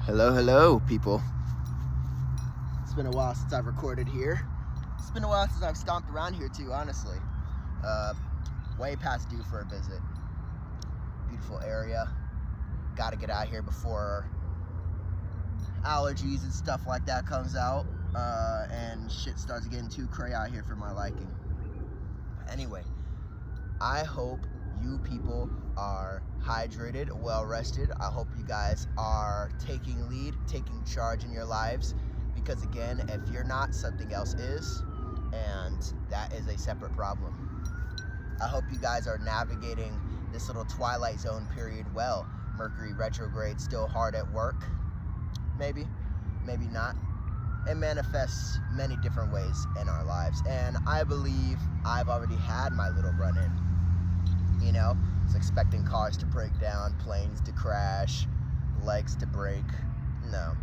Hello, people. It's been a while since I've recorded here. It's been a while since I've stomped around here too, honestly. Way past due for a visit. Beautiful area. Gotta get out here before allergies and stuff like that comes out, and shit starts getting too cray out here for my liking. Anyway, I hope you people are hydrated, well rested. I hope you guys are taking lead, taking charge in your lives, because again, if you're not, something else is, and that is a separate problem. I hope you guys are navigating this little twilight zone period well. Mercury retrograde still hard at work. Maybe not. It manifests many different ways in our lives, and I believe I've already had my little run-in. You know, it's expecting cars to break down, planes to crash, legs to break. No.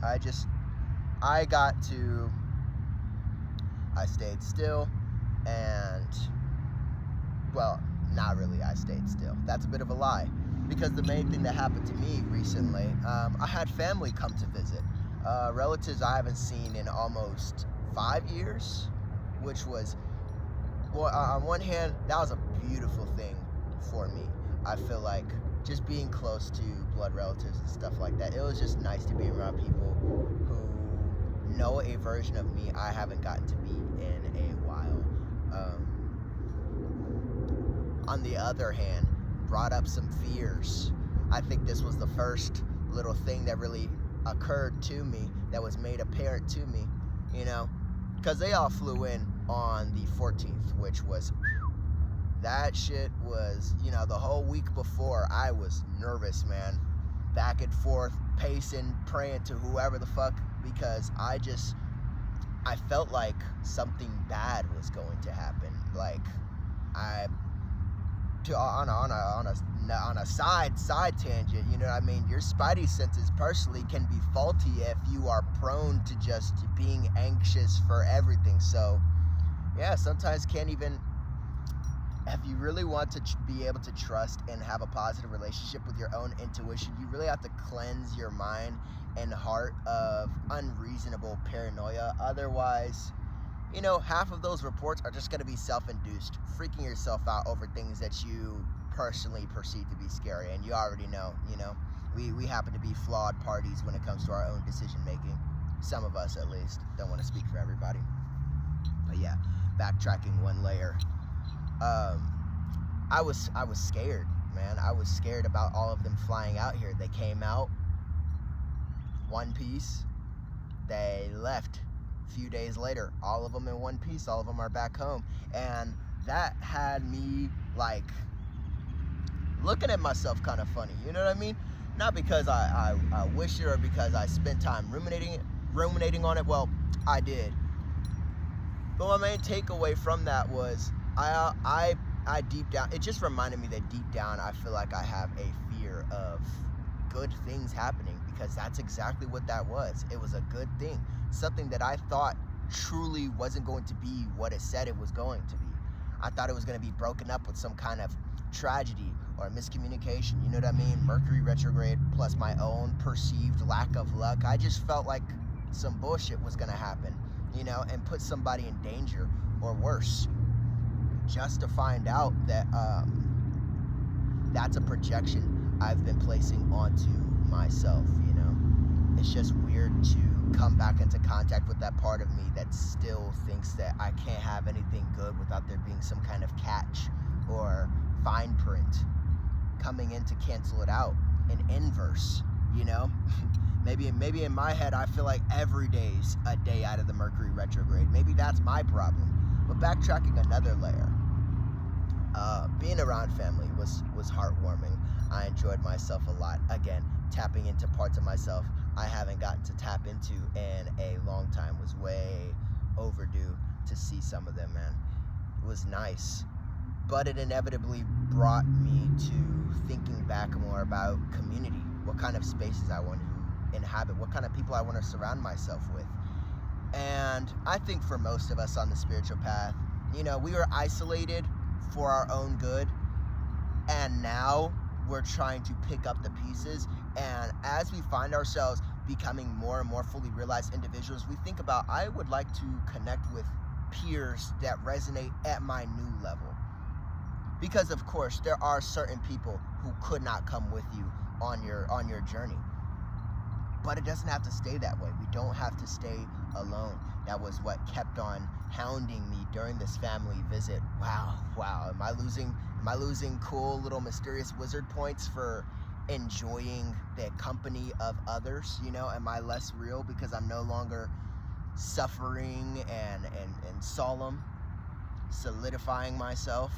I stayed still, and, well, not really I stayed still. That's a bit of a lie, because the main thing that happened to me recently, I had family come to visit. Relatives I haven't seen in almost 5 years, which was, well, on one hand, that was a beautiful thing for me. I feel like just being close to blood relatives and stuff like that, it was just nice to be around people who know a version of me I haven't gotten to be in a while. On the other hand, brought up some fears. I think this was the first little thing that really occurred to me, that was made apparent to me, you know, because they all flew in on the 14th, which was, that shit was, you know, the whole week before, I was nervous, man, back and forth, pacing, praying to whoever the fuck, because I felt like something bad was going to happen. Like, on a side tangent, you know what I mean? Your spidey senses personally can be faulty if you are prone to just being anxious for everything. So, yeah, sometimes can't even, if you really want to be able to trust and have a positive relationship with your own intuition, you really have to cleanse your mind and heart of unreasonable paranoia. Otherwise, you know, half of those reports are just going to be self-induced, freaking yourself out over things that you personally perceive to be scary. And you already know, you know, we happen to be flawed parties when it comes to our own decision making. Some of us, at least. Don't want to speak for everybody. But yeah, backtracking one layer. I was scared, man. I was scared about all of them flying out here. They came out one piece. They left few days later, all of them in one piece, all of them are back home, and that had me like looking at myself kind of funny, you know what I mean? Not because I wish it or because I spent time ruminating on it. Well, I did, but my main takeaway from that was I deep down, it just reminded me that deep down I feel like I have a fear of good things happening, because that's exactly what that was. It was a good thing, something that I thought truly wasn't going to be what it said it was going to be. I thought it was going to be broken up with some kind of tragedy or miscommunication, you know what I mean? Mercury retrograde plus my own perceived lack of luck. I just felt like some bullshit was going to happen, you know, and put somebody in danger or worse, just to find out that that's a projection I've been placing onto myself, you know. It's just weird to come back into contact with that part of me that still thinks that I can't have anything good without there being some kind of catch or fine print coming in to cancel it out, an inverse, you know. maybe in my head I feel like every day's a day out of the Mercury retrograde. Maybe that's my problem. But backtracking another layer, being around family was heartwarming. I enjoyed myself a lot. Again, tapping into parts of myself I haven't gotten to tap into in a long time. Was way overdue to see some of them, man. It was nice. But it inevitably brought me to thinking back more about community, what kind of spaces I want to inhabit, what kind of people I want to surround myself with. And I think for most of us on the spiritual path, you know, we were isolated for our own good, and now we're trying to pick up the pieces and as we find ourselves becoming more and more fully realized individuals, we think about, I would like to connect with peers that resonate at my new level. Because of course, there are certain people who could not come with you on your journey. But it doesn't have to stay that way. We don't have to stay alone. That was what kept on hounding me during this family visit. Wow. Am I losing cool little mysterious wizard points for enjoying the company of others? Am I less real because I'm no longer suffering and solemn, solidifying myself?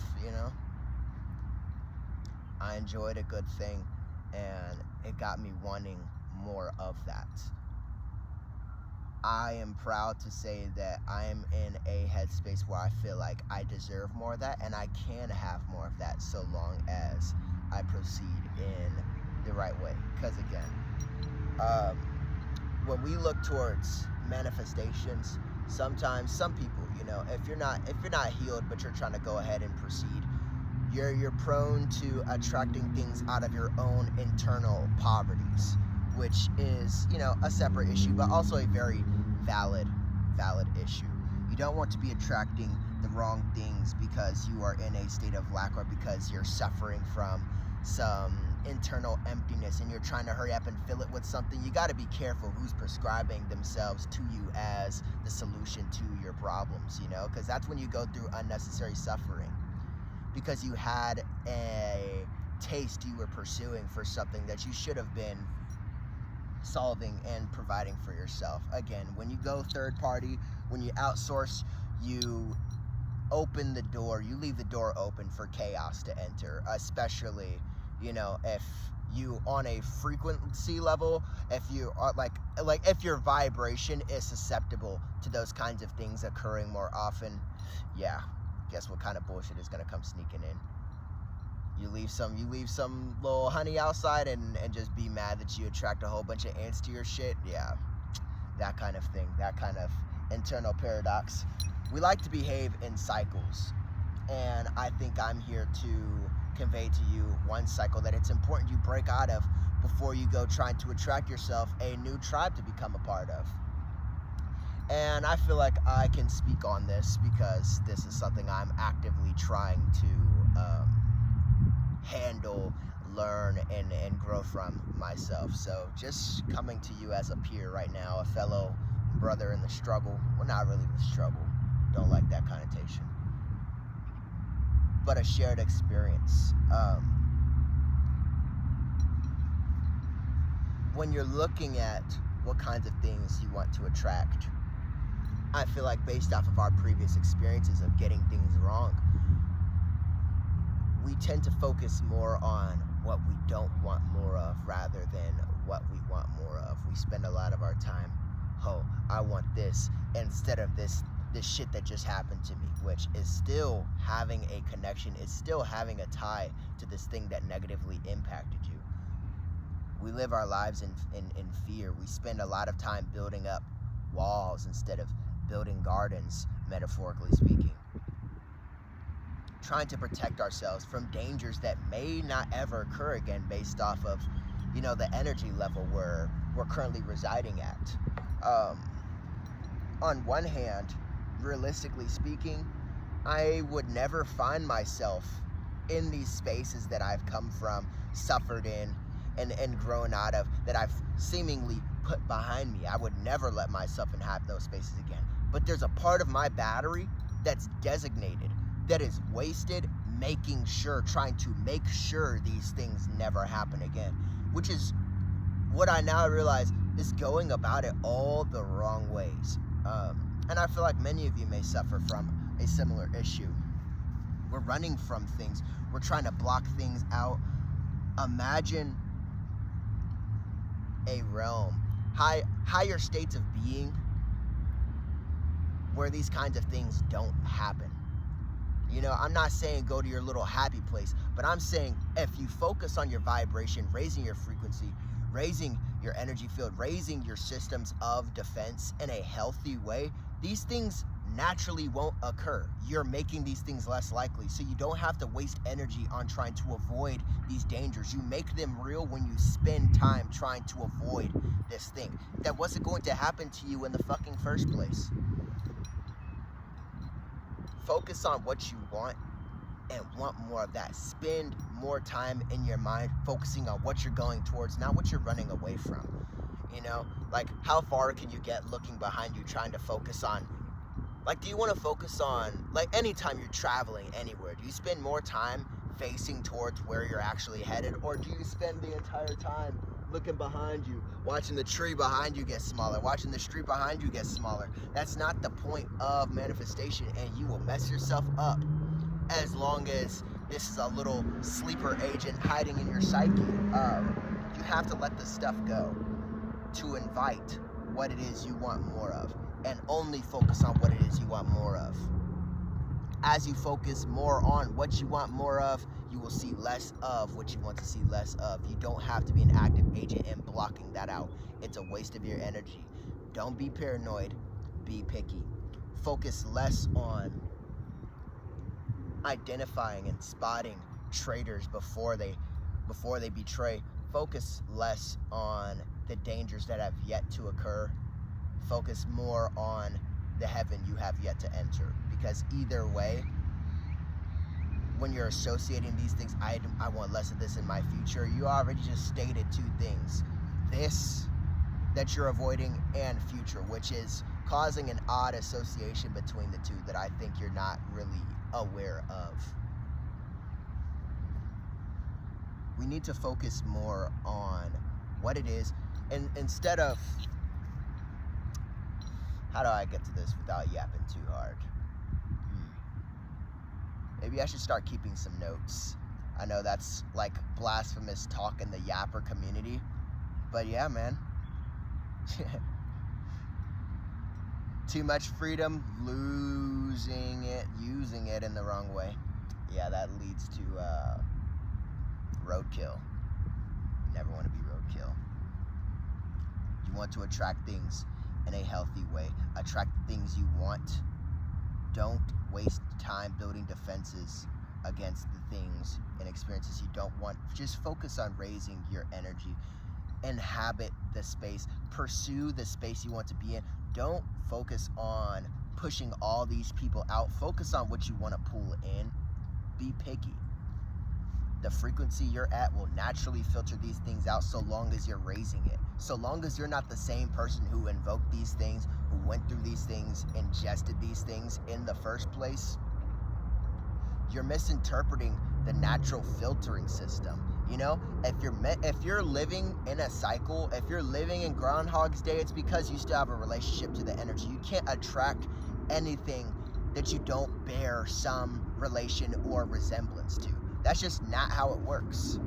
I enjoyed a good thing, and it got me wanting more of that. I am proud to say that I am in a headspace where I feel like I deserve more of that, and I can have more of that so long as I proceed in the right way. Because again, when we look towards manifestations, sometimes some people, if you're not healed but you're trying to go ahead and proceed, you're prone to attracting things out of your own internal poverties, which is, a separate issue, but also a very valid issue. You don't want to be attracting the wrong things because you are in a state of lack, or because you're suffering from some internal emptiness and you're trying to hurry up and fill it with something. You got to be careful who's prescribing themselves to you as the solution to your problems, because that's when you go through unnecessary suffering, because you had a taste you were pursuing for something that you should have been solving and providing for yourself. Again, when you go third party, when you outsource, you open the door, you leave the door open for chaos to enter, especially, if you on a frequency level, if you are like if your vibration is susceptible to those kinds of things occurring more often, yeah, guess what kind of bullshit is going to come sneaking in? You leave some little honey outside and just be mad that you attract a whole bunch of ants to your shit. Yeah, that kind of thing, that kind of internal paradox. We like to behave in cycles, and I think I'm here to convey to you one cycle that it's important you break out of before you go trying to attract yourself a new tribe to become a part of. And I feel like I can speak on this because this is something I'm actively trying to handle, learn, and grow from myself. So just coming to you as a peer right now, a fellow brother in the struggle. Well, not really the struggle. Don't like that connotation. But a shared experience. When you're looking at what kinds of things you want to attract, I feel like based off of our previous experiences of getting things wrong, we tend to focus more on what we don't want more of rather than what we want more of. We spend a lot of our time, I want this, instead of this shit that just happened to me, which is still having a connection, is still having a tie to this thing that negatively impacted you. We live our lives in fear. We spend a lot of time building up walls instead of building gardens, metaphorically speaking. Trying to protect ourselves from dangers that may not ever occur again based off of, the energy level we're currently residing at. On one hand, realistically speaking, I would never find myself in these spaces that I've come from, suffered in, and grown out of, that I've seemingly put behind me. I would never let myself inhabit those spaces again. But there's a part of my battery that's designated, that is wasted, trying to make sure these things never happen again, which is what I now realize is going about it all the wrong ways. And I feel like many of you may suffer from a similar issue. We're running from things. We're trying to block things out. Imagine a realm, higher states of being, where these kinds of things don't happen. I'm not saying go to your little happy place, but I'm saying if you focus on your vibration, raising your frequency, raising your energy field, raising your systems of defense in a healthy way, these things naturally won't occur. You're making these things less likely, so you don't have to waste energy on trying to avoid these dangers. You make them real when you spend time trying to avoid this thing that wasn't going to happen to you in the fucking first place. Focus on what you want and want more of that. Spend more time in your mind focusing on what you're going towards, not what you're running away from. You know, like, how far can you get looking behind you trying to focus on, like, do you want to focus on, like, anytime you're traveling anywhere, do you spend more time facing towards where you're actually headed, or do you spend the entire time looking behind you, watching the tree behind you get smaller, watching the street behind you get smaller? That's not the point of manifestation, and you will mess yourself up as long as this is a little sleeper agent hiding in your psyche. You have to let the stuff go to invite what it is you want more of, and only focus on what it is you want more of. As you focus more on what you want more of, you will see less of what you want to see less of. You don't have to be an active agent in blocking that out. It's a waste of your energy. Don't be paranoid, be picky. Focus less on identifying and spotting traitors before they betray. Focus less on the dangers that have yet to occur. Focus more on the heaven you have yet to enter, because either way, when you're associating these things, I want less of this in my future, you already just stated two things: this that you're avoiding, and future, which is causing an odd association between the two that I think you're not really aware of. We need to focus more on what it is, and instead of, how do I get to this without yapping too hard? Maybe I should start keeping some notes. I know that's like blasphemous talk in the yapper community, but yeah, man. Too much freedom, losing it, using it in the wrong way. Yeah, that leads to roadkill. You never want to be roadkill. You want to attract things in a healthy way. Attract the things you want. Don't waste time building defenses against the things and experiences you don't want. Just focus on raising your energy. Inhabit the space. Pursue the space you want to be in. Don't focus on pushing all these people out. Focus on what you want to pull in. Be picky. The frequency you're at will naturally filter these things out, so long as you're raising it. So long as you're not the same person who invoked these things, who went through these things, ingested these things in the first place, you're misinterpreting the natural filtering system. You know, if you're living in a cycle, if you're living in Groundhog's Day, it's because you still have a relationship to the energy. You can't attract anything that you don't bear some relation or resemblance to. That's just not how it works.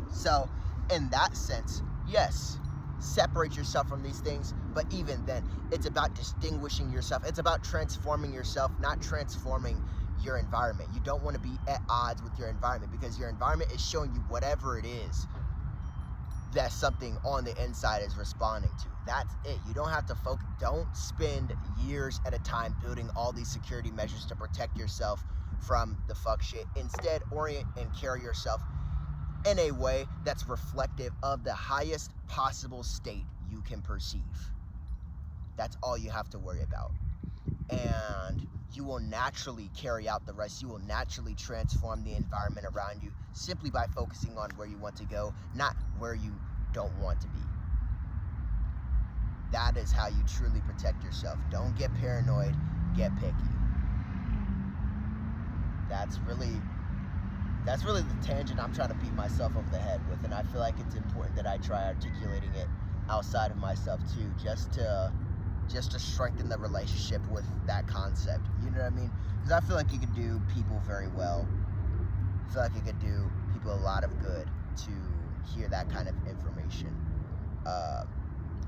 So, in that sense, yes, separate yourself from these things, but even then, it's about distinguishing yourself. It's about transforming yourself, not transforming your environment. You don't want to be at odds with your environment, because your environment is showing you whatever it is that something on the inside is responding to. That's it. You don't have to focus. Don't spend years at a time building all these security measures to protect yourself from the fuck shit. Instead, orient and carry yourself in a way that's reflective of the highest possible state you can perceive. That's all you have to worry about. And you will naturally carry out the rest. You will naturally transform the environment around you simply by focusing on where you want to go, not where you don't want to be. That is how you truly protect yourself. Don't get paranoid, get picky. That's really the tangent I'm trying to beat myself over the head with, and I feel like it's important that I try articulating it outside of myself too, just to strengthen the relationship with that concept. You know what I mean? Because I feel like you could do people very well. I feel like it could do people a lot of good to hear that kind of information.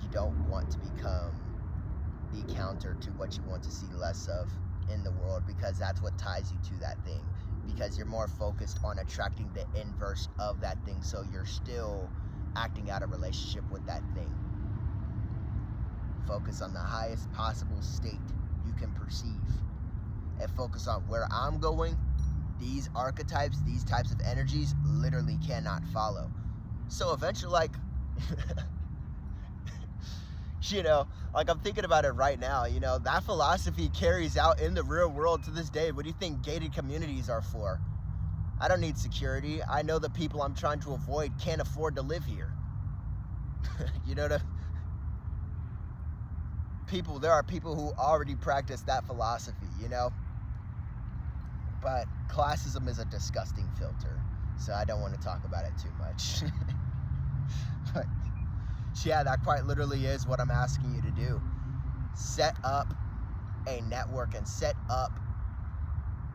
You don't want to become the counter to what you want to see less of in the world, because that's what ties you to that thing, because you're more focused on attracting the inverse of that thing, so you're still acting out a relationship with that thing. Focus on the highest possible state you you can perceive, and focus on where I'm going. These archetypes, these types of energies literally cannot follow. So eventually, like, you know, like I'm thinking about it right now, you know, that philosophy carries out in the real world to this day. What do you think gated communities are for? I don't need security. I know the people I'm trying to avoid can't afford to live here. You know, there are people who already practice that philosophy, you know? But classism is a disgusting filter, so I don't want to talk about it too much. But yeah, that quite literally is what I'm asking you to do. Set up a network and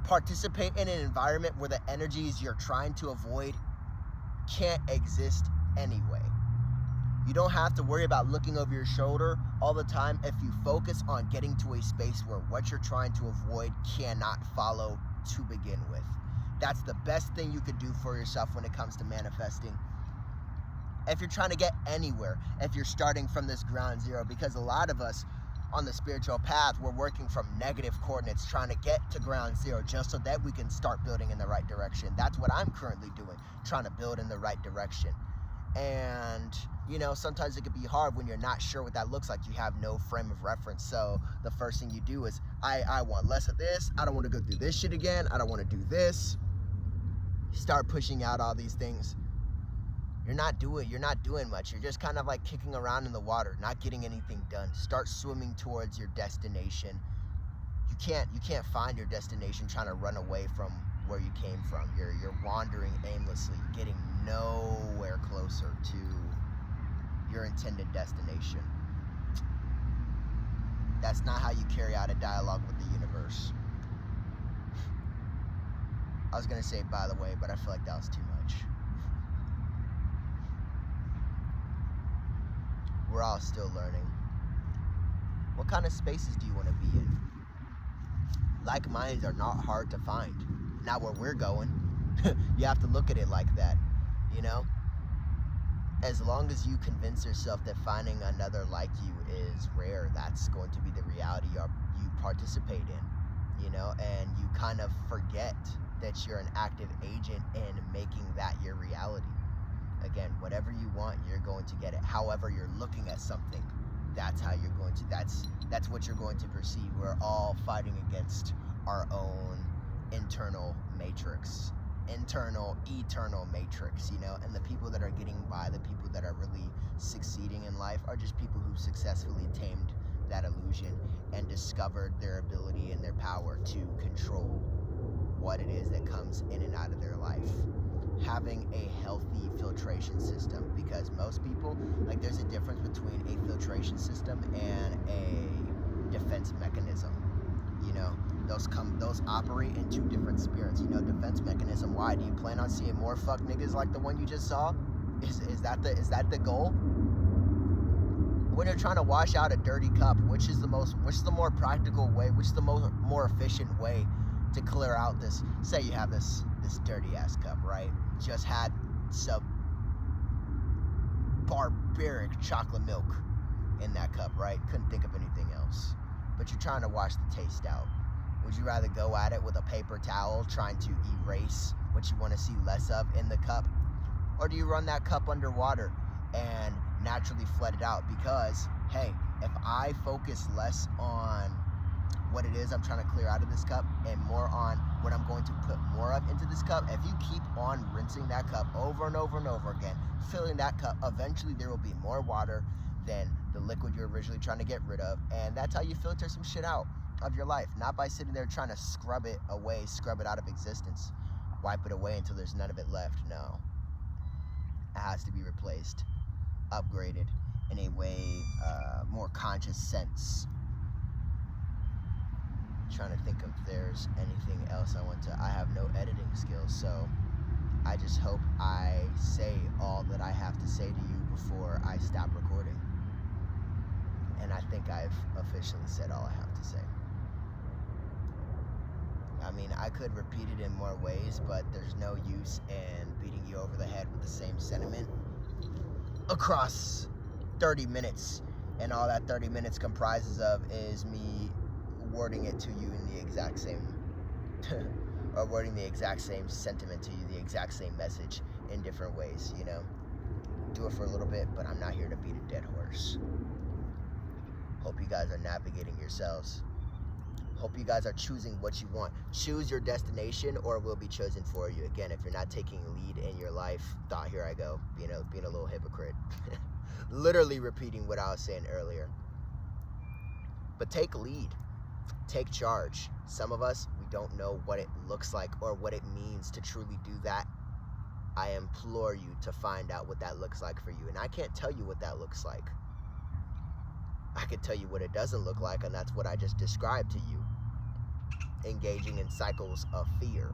participate in an environment where the energies you're trying to avoid can't exist anyway. You don't have to worry about looking over your shoulder all the time if you focus on getting to a space where what you're trying to avoid cannot follow to begin with. That's the best thing you could do for yourself when it comes to manifesting. If you're trying to get anywhere, if you're starting from this ground zero, because a lot of us on the spiritual path, we're working from negative coordinates, trying to get to ground zero just so that we can start building in the right direction. That's what I'm currently doing, trying to build in the right direction. And, you know, sometimes it can be hard when you're not sure what that looks like. You have no frame of reference. So the first thing you do is, I want less of this. I don't want to go through this shit again. I don't want to do this. You start pushing out all these things. You're not doing much. You're just kind of like kicking around in the water, not getting anything done. Start swimming towards your destination. You can't find your destination trying to run away from where you came from. You're wandering aimlessly, getting nowhere closer to your intended destination. That's not how you carry out a dialogue with the universe. I was gonna say by the way, but I feel like that was too much. We're all still learning. What kind of spaces do you want to be in? Like minds are not hard to find. Not where we're going. You have to look at it like that, you know? As long as you convince yourself that finding another like you is rare, that's going to be the reality you participate in, you know? And you kind of forget that you're an active agent in making that your reality. Again, whatever you want, you're going to get it. However you're looking at something, that's how you're going to, that's what you're going to perceive. We're all fighting against our own internal matrix, eternal matrix, you know? And the people that are getting by, the people that are really succeeding in life are just people who successfully tamed that illusion and discovered their ability and their power to control what it is that comes in and out of their life. Having a healthy filtration system, because most people, like, there's a difference between a filtration system and a defense mechanism. You know, those operate in two different spirits. You know, defense mechanism. Why do you plan on seeing more fuck niggas like the one you just saw? Is that the goal? When you're trying to wash out a dirty cup, which is the more practical way, which is the more efficient way to clear out this? Say you have this dirty ass cup, right? Just had some barbaric chocolate milk in that cup, right? Couldn't think of anything else. But you're trying to wash the taste out. Would you rather go at it with a paper towel trying to erase what you want to see less of in the cup? Or do you run that cup underwater and naturally flood it out? Because, hey, if I focus less on what it is I'm trying to clear out of this cup and more on what I'm going to put more of into this cup, if you keep on rinsing that cup over and over and over again, filling that cup, eventually there will be more water than the liquid you're originally trying to get rid of. And that's how you filter some shit out of your life. Not by sitting there trying to scrub it away, scrub it out of existence, wipe it away until there's none of it left. No. It has to be replaced, upgraded in a way, more conscious sense. Trying to think if there's anything else I have no editing skills, so I just hope I say all that I have to say to you before I stop recording. And I think I've officially said all I have to say. I mean, I could repeat it in more ways, but there's no use in beating you over the head with the same sentiment across 30 minutes. And all that 30 minutes comprises of is me wording it to you in the exact same, or wording the exact same sentiment to you, the exact same message in different ways, you know? Do it for a little bit, but I'm not here to beat a dead horse. Hope you guys are navigating yourselves. Hope you guys are choosing what you want. Choose your destination, or it will be chosen for you. Again, if you're not taking lead in your life, here I go, being a little hypocrite. Literally repeating what I was saying earlier. But take lead. Take charge. Some of us, we don't know what it looks like or what it means to truly do that. I implore you to find out what that looks like for you. And I can't tell you what that looks like. I can tell you what it doesn't look like, and that's what I just described to you. Engaging in cycles of fear,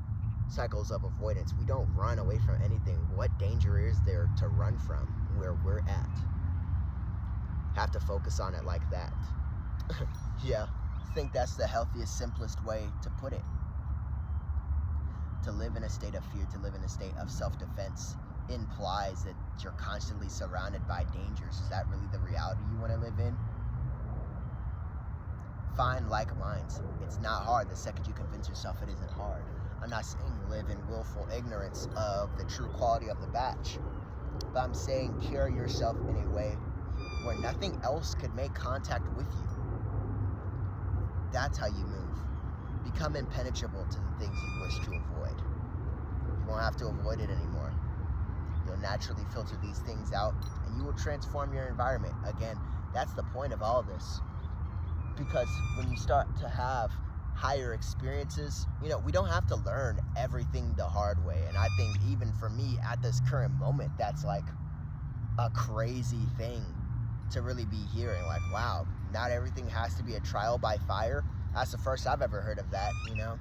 cycles of avoidance. We don't run away from anything. What danger is there to run from where we're at? Have to focus on it like that. Yeah, I think that's the healthiest, simplest way to put it. To live in a state of fear, to live in a state of self-defense implies that you're constantly surrounded by dangers. Is that really the reality you want to live in? Find like minds. It's not hard the second you convince yourself it isn't hard. I'm not saying live in willful ignorance of the true quality of the batch, but I'm saying carry yourself in a way where nothing else could make contact with you. That's how you move. Become impenetrable to the things you wish to avoid. You won't have to avoid it anymore. You'll naturally filter these things out, and you will transform your environment. Again, that's the point of all of this. Because when you start to have higher experiences, you know, we don't have to learn everything the hard way. And I think even for me at this current moment, that's like a crazy thing to really be hearing. Like, wow, not everything has to be a trial by fire. That's the first I've ever heard of that, you know?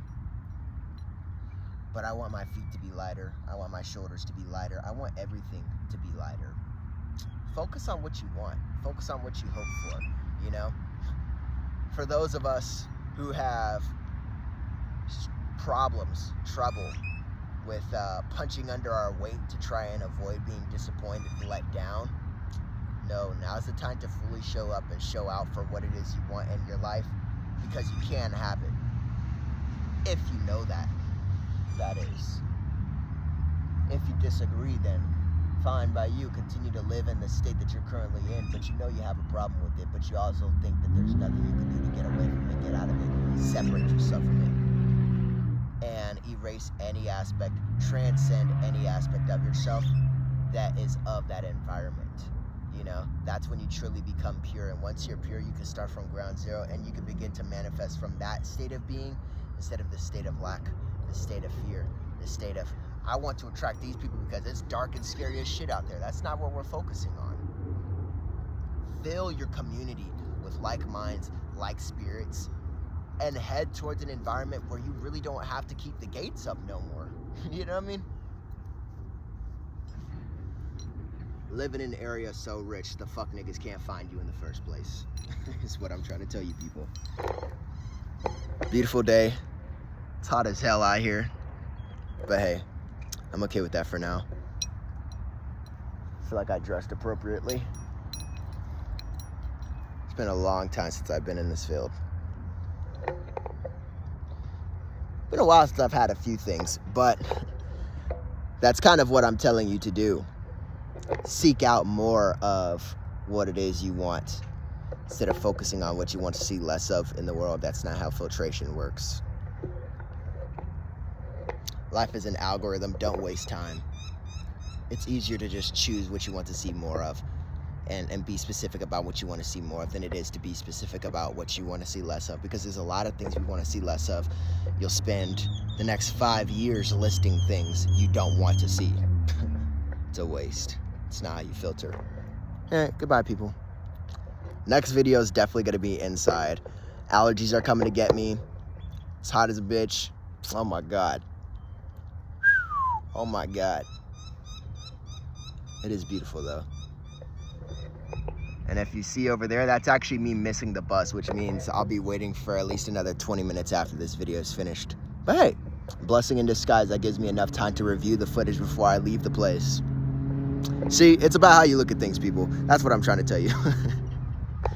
But I want my feet to be lighter. I want my shoulders to be lighter. I want everything to be lighter. Focus on what you want. Focus on what you hope for, you know? For those of us who have problems, trouble with punching under our weight to try and avoid being disappointed and let down, no, now's the time to fully show up and show out for what it is you want in your life, because you can have it. If you know that is. If you disagree, then fine by you. Continue to live in the state that you're currently in, but you know you have a problem with it, but you also think that there's nothing you can do to get away from it, get out of it, separate yourself from it, and erase any aspect, transcend any aspect of yourself that is of that environment. You know, that's when you truly become pure. And once you're pure, you can start from ground zero, and you can begin to manifest from that state of being instead of the state of lack, the state of fear, the state of, I want to attract these people because it's dark and scary as shit out there. That's not what we're focusing on. Fill your community with like minds, like spirits, and head towards an environment where you really don't have to keep the gates up no more. You know what I mean? Live in an area so rich, the fuck niggas can't find you in the first place. Is what I'm trying to tell you people. Beautiful day. It's hot as hell out here. But hey, I'm okay with that for now. I feel like I dressed appropriately. It's been a long time since I've been in this field. Been a while since I've had a few things, but that's kind of what I'm telling you to do. Seek out more of what it is you want instead of focusing on what you want to see less of in the world. That's not how filtration works. Life is an algorithm. Don't waste time. It's easier to just choose what you want to see more of and be specific about what you want to see more of than it is to be specific about what you want to see less of, because there's a lot of things we want to see less of. You'll spend the next 5 years listing things you don't want to see. It's a waste. It's not how you filter. All right, goodbye, people. Next video is definitely going to be inside. Allergies are coming to get me. It's hot as a bitch. Oh, my God. Oh, my God. It is beautiful, though. And if you see over there, that's actually me missing the bus, which means I'll be waiting for at least another 20 minutes after this video is finished. But hey, blessing in disguise. That gives me enough time to review the footage before I leave the place. See, it's about how you look at things, people. That's what I'm trying to tell you.